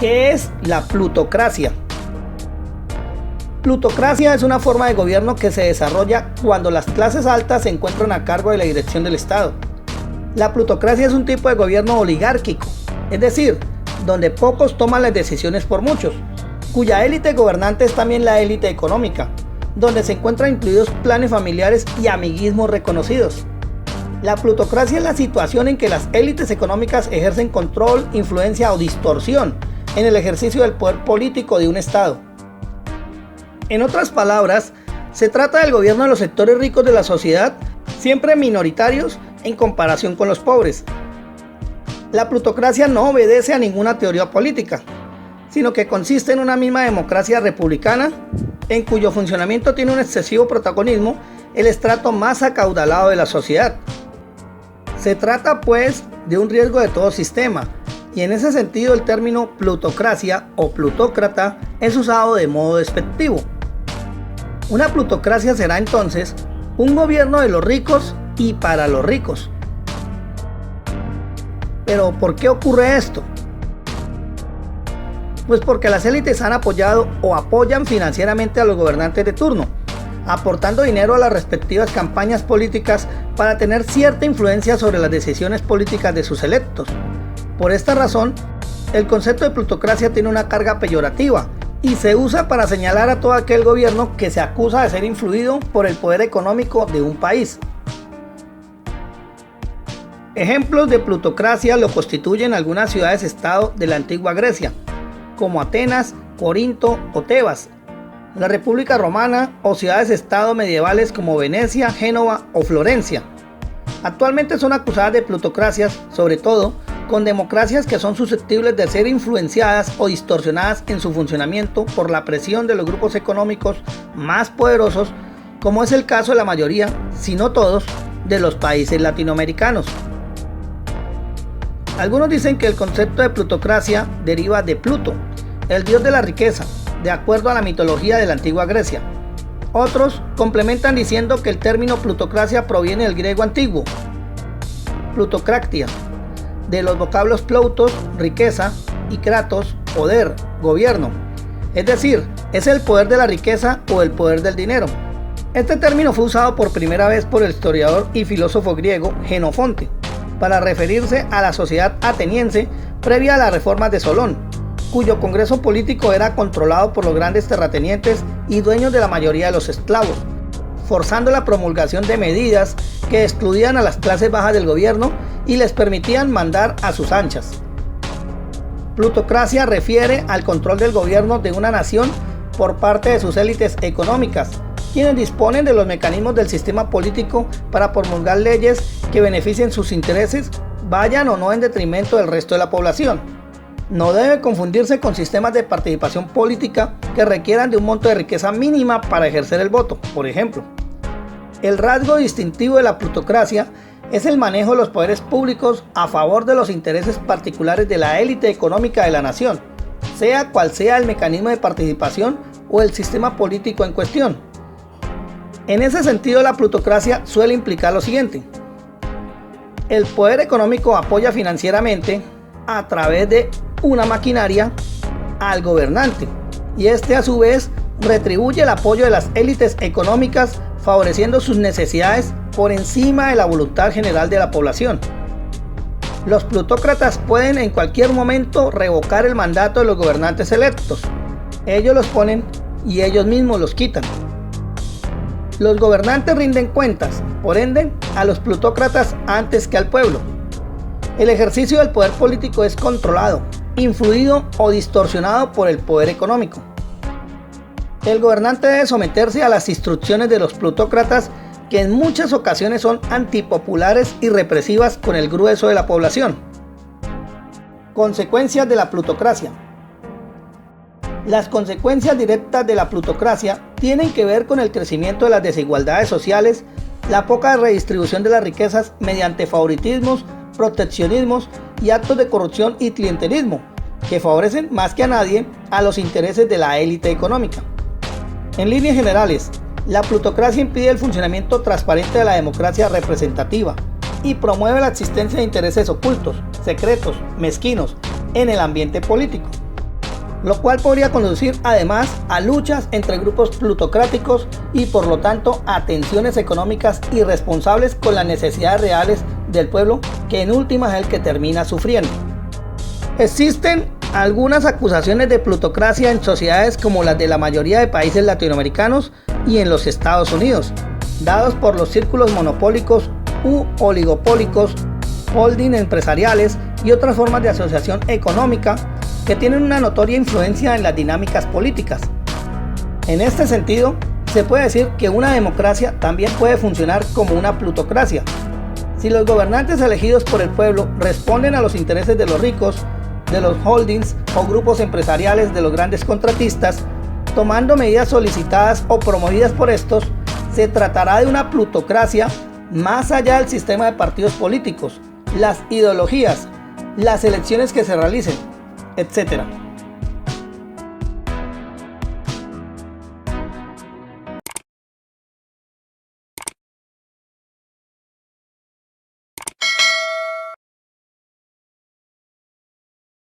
¿Qué es la plutocracia? Plutocracia es una forma de gobierno que se desarrolla cuando las clases altas se encuentran a cargo de la dirección del Estado. La plutocracia es un tipo de gobierno oligárquico, es decir, donde pocos toman las decisiones por muchos, cuya élite gobernante es también la élite económica, donde se encuentran incluidos planes familiares y amiguismos reconocidos. La plutocracia es la situación en que las élites económicas ejercen control, influencia o distorsión en el ejercicio del poder político de un Estado. En otras palabras, se trata del gobierno de los sectores ricos de la sociedad, siempre minoritarios en comparación con los pobres. La plutocracia no obedece a ninguna teoría política, sino que consiste en una misma democracia republicana, en cuyo funcionamiento tiene un excesivo protagonismo el estrato más acaudalado de la sociedad. Se trata, pues, de un riesgo de todo sistema, y en ese sentido el término plutocracia o plutócrata es usado de modo despectivo. Una plutocracia será entonces un gobierno de los ricos y para los ricos. ¿Pero por qué ocurre esto? Pues porque las élites han apoyado o apoyan financieramente a los gobernantes de turno, aportando dinero a las respectivas campañas políticas para tener cierta influencia sobre las decisiones políticas de sus electos. Por esta razón, el concepto de plutocracia tiene una carga peyorativa y se usa para señalar a todo aquel gobierno que se acusa de ser influido por el poder económico de un país. Ejemplos de plutocracia lo constituyen algunas ciudades-estado de la antigua Grecia, como Atenas, Corinto o Tebas, la República Romana o ciudades-estado medievales como Venecia, Génova o Florencia. Actualmente son acusadas de plutocracias, sobre todo con democracias que son susceptibles de ser influenciadas o distorsionadas en su funcionamiento por la presión de los grupos económicos más poderosos, como es el caso de la mayoría, si no todos, de los países latinoamericanos. Algunos dicen que el concepto de plutocracia deriva de Pluto, el dios de la riqueza, de acuerdo a la mitología de la antigua Grecia. Otros complementan diciendo que el término plutocracia proviene del griego antiguo, plutocratia, de los vocablos ploutos, riqueza, y kratos, poder, gobierno. Es decir, es el poder de la riqueza o el poder del dinero. Este término fue usado por primera vez por el historiador y filósofo griego Jenofonte, para referirse a la sociedad ateniense previa a las reformas de Solón, cuyo congreso político era controlado por los grandes terratenientes y dueños de la mayoría de los esclavos, forzando la promulgación de medidas que excluían a las clases bajas del gobierno y les permitían mandar a sus anchas. Plutocracia refiere al control del gobierno de una nación por parte de sus élites económicas, quienes disponen de los mecanismos del sistema político para promulgar leyes que beneficien sus intereses, vayan o no en detrimento del resto de la población. No debe confundirse con sistemas de participación política que requieran de un monto de riqueza mínima para ejercer el voto, por ejemplo. El rasgo distintivo de la plutocracia es el manejo de los poderes públicos a favor de los intereses particulares de la élite económica de la nación, sea cual sea el mecanismo de participación o el sistema político en cuestión. En ese sentido, la plutocracia suele implicar lo siguiente: el poder económico apoya financieramente, a través de una maquinaria, al gobernante, y este a su vez retribuye el apoyo de las élites económicas, favoreciendo sus necesidades por encima de la voluntad general de la población. Los plutócratas pueden en cualquier momento revocar el mandato de los gobernantes electos. Ellos los ponen y ellos mismos los quitan. Los gobernantes rinden cuentas, por ende, a los plutócratas antes que al pueblo. El ejercicio del poder político es controlado, influido o distorsionado por el poder económico. El gobernante debe someterse a las instrucciones de los plutócratas, que en muchas ocasiones son antipopulares y represivas con el grueso de la población. Consecuencias de la plutocracia. Las consecuencias directas de la plutocracia tienen que ver con el crecimiento de las desigualdades sociales, la poca redistribución de las riquezas mediante favoritismos, proteccionismos y actos de corrupción y clientelismo, que favorecen más que a nadie a los intereses de la élite económica. En líneas generales, la plutocracia impide el funcionamiento transparente de la democracia representativa y promueve la existencia de intereses ocultos, secretos, mezquinos en el ambiente político. lo cual podría conducir además a luchas entre grupos plutocráticos y por lo tanto a tensiones económicas irresponsables con las necesidades reales del pueblo, que en últimas es el que termina sufriendo. Existen algunas acusaciones de plutocracia en sociedades como las de la mayoría de países latinoamericanos y en los Estados Unidos, dados por los círculos monopólicos u oligopólicos, holding empresariales y otras formas de asociación económica que tienen una notoria influencia en las dinámicas políticas. En este sentido, se puede decir que una democracia también puede funcionar como una plutocracia. Si los gobernantes elegidos por el pueblo responden a los intereses de los ricos, de los holdings o grupos empresariales de los grandes contratistas, tomando medidas solicitadas o promovidas por estos, se tratará de una plutocracia más allá del sistema de partidos políticos, las ideologías, las elecciones que se realicen, etc.